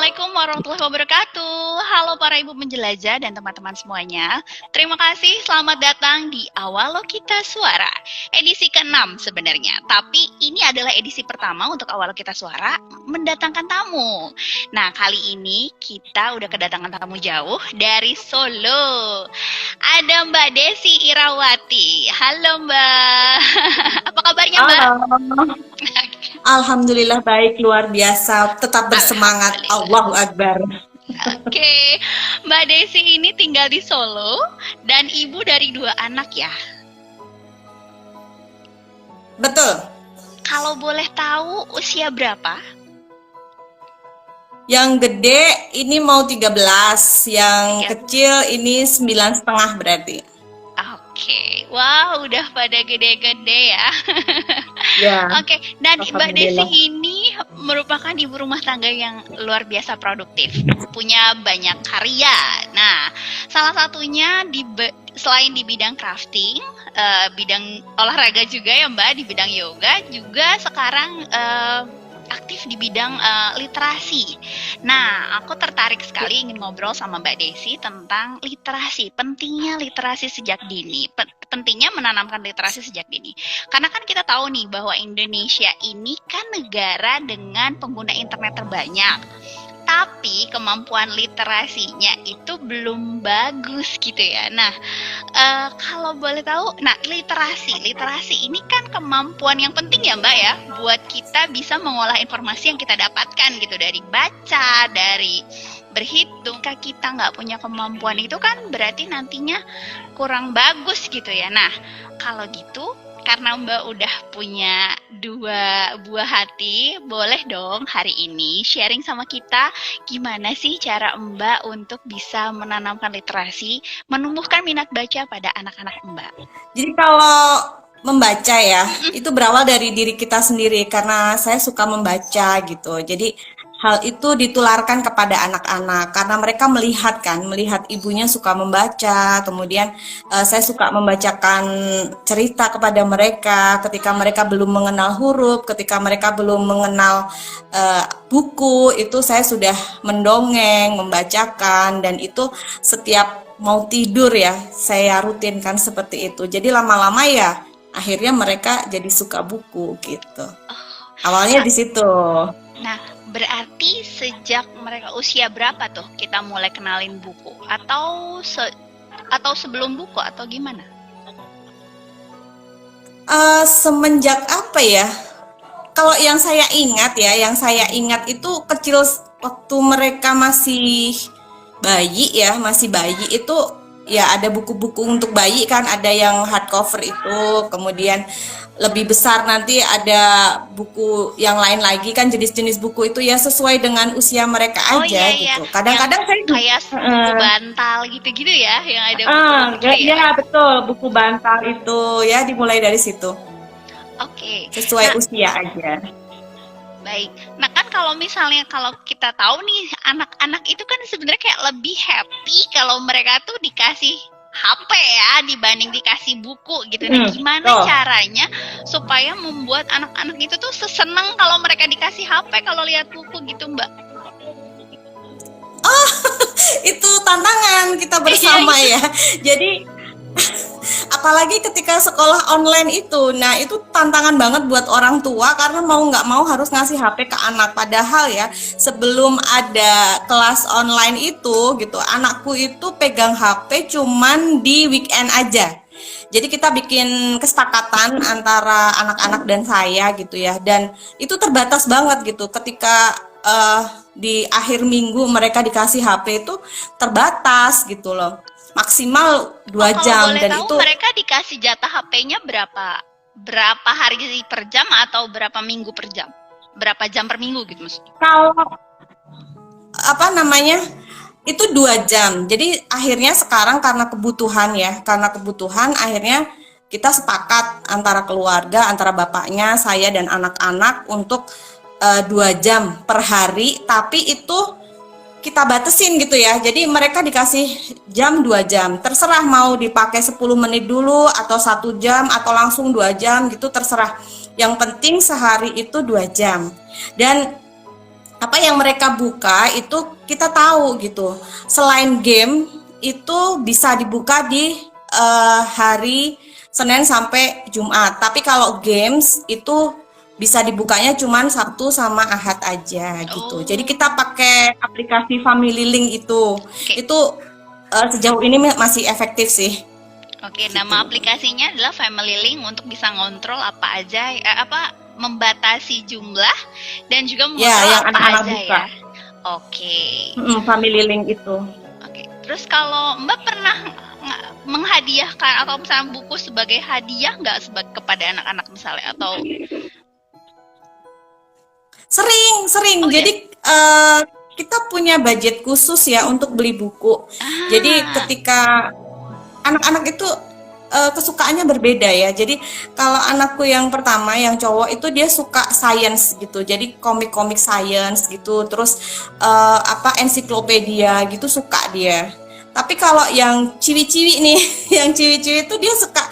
Assalamualaikum warahmatullahi wabarakatuh. Halo para ibu menjelajah dan teman-teman semuanya. Terima kasih, selamat datang di Awalo Kita Suara. Edisi ke-6 sebenarnya. Tapi ini adalah edisi pertama untuk Awalo Kita Suara mendatangkan tamu. Nah, kali ini kita udah kedatangan tamu jauh dari Solo. Ada Mbak Desi Irawati. Halo Mbak. Apa kabarnya Mbak? Halo. Alhamdulillah baik, luar biasa. Tetap bersemangat. Alhamdulillah. Allahu Akbar. Oke, Mbak Desi ini tinggal di Solo dan ibu dari 2 anak ya. Betul. Kalau boleh tahu usia berapa? Yang gede ini mau 13, yang Ya. kecil ini 9,5 berarti. Oke, wow, udah pada gede-gede ya. Ya, Oke, dan Mbak Desi alhamdulillah. ini merupakan ibu rumah tangga yang luar biasa produktif, punya banyak karya. Nah, salah satunya selain di bidang crafting, bidang olahraga juga ya Mbak, di bidang yoga, juga sekarang aktif di bidang literasi. Nah, aku tertarik sekali ingin ngobrol sama Mbak Desi tentang literasi, pentingnya literasi sejak dini, pentingnya menanamkan literasi sejak dini. Karena kan kita tahu nih bahwa Indonesia ini kan negara dengan pengguna internet terbanyak. Tapi kemampuan literasinya itu belum bagus gitu ya. Nah, kalau boleh tahu, nah literasi ini kan kemampuan yang penting ya Mbak ya, buat kita bisa mengolah informasi yang kita dapatkan gitu dari baca, dari berhitung. Kalau kita nggak punya kemampuan itu kan berarti nantinya kurang bagus gitu ya. Nah, kalau gitu karena Mbak udah punya 2 buah hati, boleh dong hari ini sharing sama kita gimana sih cara Mbak untuk bisa menanamkan literasi, menumbuhkan minat baca pada anak-anak Mbak. Jadi kalau membaca ya, itu berawal dari diri kita sendiri karena saya suka membaca gitu. Jadi hal itu ditularkan kepada anak-anak karena mereka melihat ibunya suka membaca. Kemudian saya suka membacakan cerita kepada mereka ketika mereka belum mengenal huruf, ketika mereka belum mengenal buku, itu saya sudah mendongeng, membacakan, dan itu setiap mau tidur ya, saya rutinkan seperti itu. Jadi lama-lama ya, akhirnya mereka jadi suka buku gitu. Awalnya di situ. Nah, berarti sejak mereka usia berapa tuh kita mulai kenalin buku? Atau sebelum buku atau gimana? Semenjak apa ya? Kalau yang saya ingat itu kecil waktu mereka masih bayi itu ya ada buku-buku untuk bayi kan, ada yang hardcover itu, kemudian lebih besar nanti ada buku yang lain lagi kan, jenis-jenis buku itu ya sesuai dengan usia mereka Oh aja iya ya, gitu. yang Kadang-kadang saya kayak buku bantal gitu-gitu ya, yang ada buku-buku ya. ya betul, buku bantal itu ya dimulai dari situ, Oke. sesuai Nah, usia aja. baik. Nah kan kalau misalnya kalau kita tahu nih anak-anak itu kan sebenarnya kayak lebih happy kalau mereka tuh dikasih HP ya dibanding dikasih buku gitu. Nah gimana Tuh. caranya supaya membuat anak-anak itu tuh seseneng kalau mereka dikasih HP kalau lihat buku gitu Mbak? Itu tantangan kita Iya bersama itu. ya. Jadi apalagi ketika sekolah online itu, nah itu tantangan banget buat orang tua karena mau nggak mau harus ngasih HP ke anak. Padahal ya sebelum ada kelas online itu gitu, anakku itu pegang HP cuman di weekend aja. Jadi kita bikin kesepakatan antara anak-anak dan saya gitu ya, dan itu terbatas banget gitu. Ketika di akhir minggu mereka dikasih HP itu terbatas gitu loh, maksimal Oh 2 kalau jam boleh dan tahu itu mereka dikasih jatah HP-nya berapa hari per jam atau berapa minggu per jam? Berapa jam per minggu gitu maksudnya? kalau apa namanya itu 2 jam. Jadi akhirnya sekarang karena kebutuhan akhirnya kita sepakat antara keluarga, antara bapaknya, saya dan anak-anak untuk 2 jam per hari, tapi itu kita batasin gitu ya. Jadi mereka dikasih jam 2 jam. Terserah mau dipakai 10 menit dulu atau 1 jam atau langsung 2 jam gitu, terserah. Yang penting sehari itu 2 jam. Dan apa yang mereka buka itu kita tahu gitu. Selain game itu bisa dibuka di hari Senin sampai Jumat. Tapi kalau games itu bisa dibukanya cuman Sabtu sama Ahad aja gitu. Oh, Jadi kita pakai aplikasi Family Link itu. oke. Itu sejauh ini masih efektif sih. Oke, Gitu. nama aplikasinya adalah Family Link untuk bisa ngontrol apa aja, membatasi jumlah dan juga Ya, mengontrol yang apa anak-anak aja buka. ya. Oke, Family Link itu. oke. Terus kalau Mbak pernah menghadiahkan atau misalnya buku sebagai hadiah nggak kepada anak-anak misalnya atau Sering. oh ya? Jadi kita punya budget khusus ya untuk beli buku. Jadi Ah, ketika anak-anak itu kesukaannya berbeda ya. Jadi kalau anakku yang pertama, yang cowok itu dia suka science gitu. Jadi komik-komik science gitu. Terus ensiklopedia gitu suka dia. Tapi kalau yang ciwi-ciwi nih, yang ciwi-ciwi itu dia suka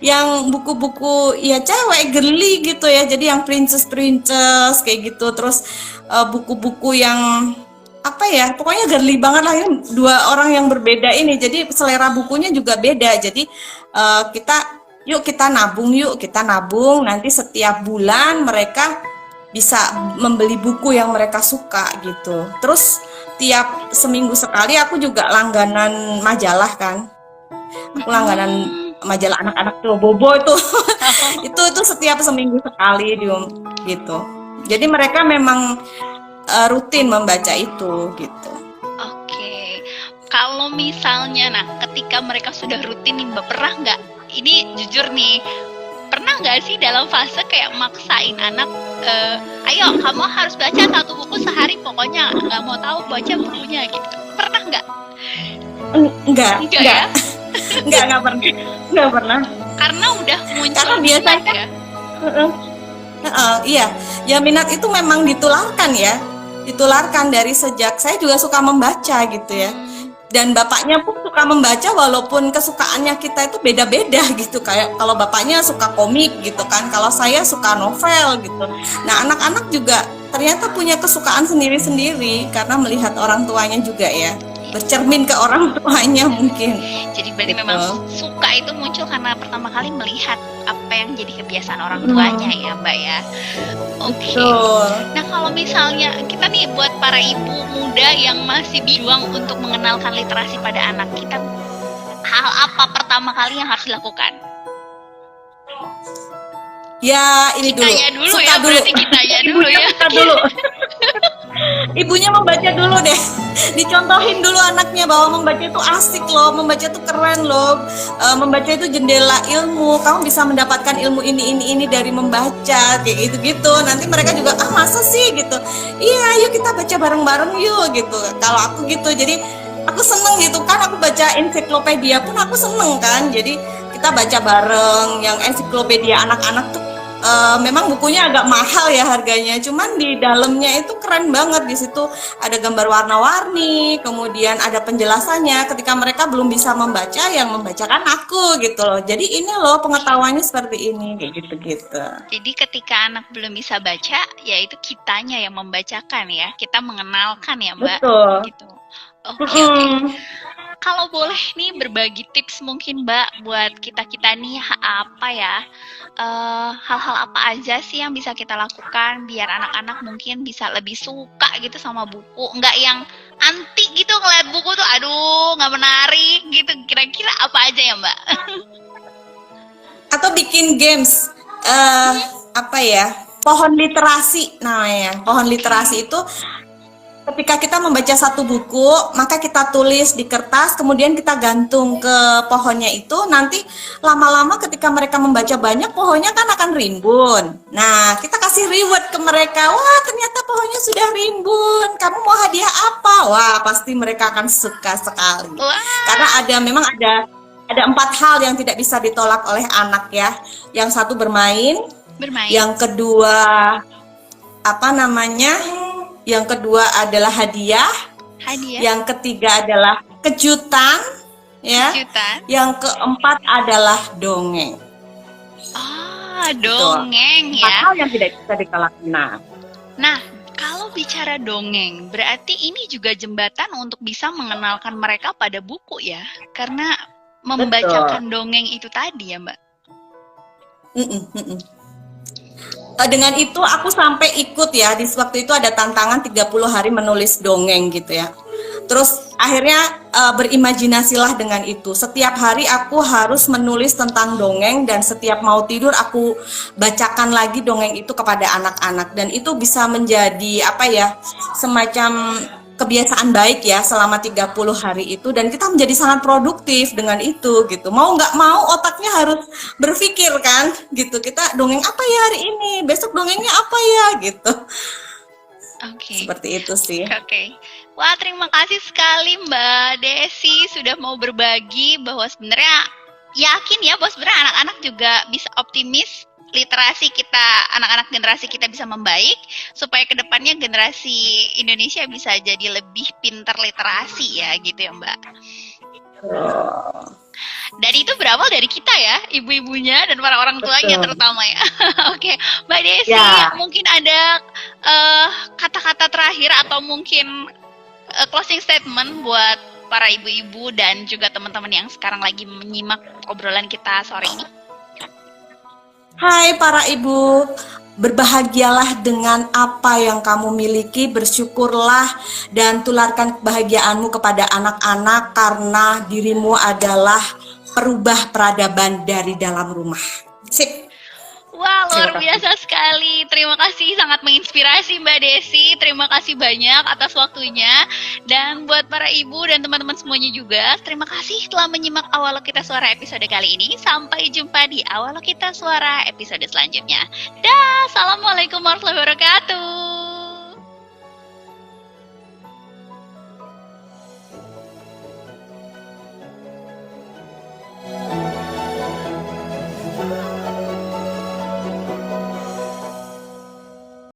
yang buku-buku ya cewek girly gitu ya. Jadi yang princess kayak gitu. Terus buku-buku yang apa ya, pokoknya girly banget lah. Ini dua orang yang berbeda ini, jadi selera bukunya juga beda. Jadi kita nabung, nanti setiap bulan mereka bisa membeli buku yang mereka suka gitu. Terus tiap seminggu sekali aku juga langganan majalah kan, aku langganan mm, majalah anak-anak tuh Bobo itu. oh, itu setiap seminggu sekali gitu. Jadi mereka memang rutin membaca itu gitu. oke. Kalau misalnya, nah, ketika mereka sudah rutin nih, Mbak, pernah nggak? Ini jujur nih, pernah nggak sih dalam fase kayak maksain anak, ayo kamu harus baca satu buku sehari, pokoknya nggak mau tahu baca bukunya gitu. Pernah nggak? Enggak, Enggak ya? enggak pernah, enggak pernah. Karena udah muncul Karena minat biasanya, ya. iya, ya minat itu memang ditularkan dari sejak saya juga suka membaca gitu ya. Hmm, Dan bapaknya pun suka membaca walaupun kesukaannya kita itu beda-beda gitu. Kayak kalau bapaknya suka komik gitu kan, kalau saya suka novel gitu. Nah, anak-anak juga ternyata punya kesukaan sendiri-sendiri karena melihat orang tuanya juga ya. Bercermin ke orang tuanya mungkin jadi berarti memang gitu. suka itu muncul karena pertama kali melihat apa yang jadi kebiasaan orang tuanya ya, Mbak ya. Oke. Betul. Nah, kalau misalnya kita nih buat para ibu muda yang masih berjuang untuk mengenalkan literasi pada anak kita, hal apa pertama kali yang harus dilakukan? Ya, ini dulu. Kitanya dulu Suka ya, dulu. berarti kitanya dulu Ibunya ya. suka dulu. Ibunya membaca dulu deh. Dicontohin dulu anaknya bahwa membaca itu asik loh, membaca itu keren loh. Membaca itu jendela ilmu. Kamu bisa mendapatkan ilmu ini dari membaca kayak gitu-gitu. Nanti mereka juga masa sih gitu. Iya, yuk kita baca bareng-bareng yuk gitu. Kalau aku gitu. Jadi aku seneng gitu kan, aku baca ensiklopedia pun aku seneng kan. Jadi kita baca bareng yang ensiklopedia anak-anak tuh. Memang bukunya agak mahal ya harganya, cuman di dalamnya itu keren banget. Di situ ada gambar warna-warni, kemudian ada penjelasannya. Ketika mereka belum bisa membaca, yang membacakan aku gitu loh. Jadi ini loh pengetahuannya seperti ini, kayak gitu-gitu. Jadi ketika anak belum bisa baca, ya itu kitanya yang membacakan ya. Kita mengenalkan ya, Mbak. Betul. Gitu. Oke, oke. Kalau boleh nih berbagi tips mungkin Mbak buat kita-kita nih apa ya, hal-hal apa aja sih yang bisa kita lakukan biar anak-anak mungkin bisa lebih suka gitu sama buku, nggak yang anti gitu ngeliat buku tuh aduh nggak menarik gitu, kira-kira apa aja ya Mbak? Atau bikin games, apa ya, pohon literasi namanya. Pohon literasi itu ketika kita membaca satu buku, maka kita tulis di kertas, kemudian kita gantung ke pohonnya itu. Nanti lama-lama ketika mereka membaca banyak, pohonnya kan akan rimbun. Nah, kita kasih reward ke mereka. Wah, ternyata pohonnya sudah rimbun. Kamu mau hadiah apa? Wah, pasti mereka akan suka sekali. Wah, Karena memang ada 4 hal yang tidak bisa ditolak oleh anak ya. Yang satu bermain, bermain. yang kedua yang kedua adalah hadiah. Hadiah. Yang ketiga adalah kejutan, ya. Kejutan. Yang keempat adalah dongeng. Ah, dongeng Empat ya. hal yang tidak bisa ditolak. Nah, Kalau bicara dongeng, berarti ini juga jembatan untuk bisa mengenalkan mereka pada buku ya, karena Betul. membacakan dongeng itu tadi ya, Mbak. Mm-mm, mm-mm. Dengan itu aku sampai ikut ya, di waktu itu ada tantangan 30 hari menulis dongeng gitu ya. Terus akhirnya berimajinasilah dengan itu. Setiap hari aku harus menulis tentang dongeng dan setiap mau tidur aku bacakan lagi dongeng itu kepada anak-anak dan itu bisa menjadi apa ya, semacam kebiasaan baik ya selama 30 hari itu dan kita menjadi sangat produktif dengan itu gitu. Mau nggak mau otaknya harus berpikir kan gitu. Kita dongeng apa ya hari ini? Besok dongengnya apa ya gitu. Oke. Seperti itu sih. Oke. Wah, terima kasih sekali Mbak Desi sudah mau berbagi bahwa sebenarnya yakin ya bahwa sebenarnya anak-anak juga bisa optimis literasi kita, anak-anak generasi kita bisa membaik supaya kedepannya generasi Indonesia bisa jadi lebih pintar literasi ya gitu ya Mbak. Dan itu berawal dari kita ya, ibu-ibunya dan para orang tuanya Betul. terutama ya. Oke, Mbak Desi, Ya. mungkin ada kata-kata terakhir atau mungkin closing statement buat para ibu-ibu dan juga teman-teman yang sekarang lagi menyimak obrolan kita sore ini. Hai para ibu, berbahagialah dengan apa yang kamu miliki, bersyukurlah dan tularkan kebahagiaanmu kepada anak-anak karena dirimu adalah perubah peradaban dari dalam rumah. Sip. Wah, Terima luar kasih. biasa sekali. Terima kasih, sangat menginspirasi Mbak Desi. Terima kasih banyak atas waktunya. Dan buat para ibu dan teman-teman semuanya juga, terima kasih telah menyimak Awalo Kita Suara episode kali ini. Sampai jumpa di Awalo Kita Suara episode selanjutnya. Dah, assalamualaikum warahmatullahi wabarakatuh.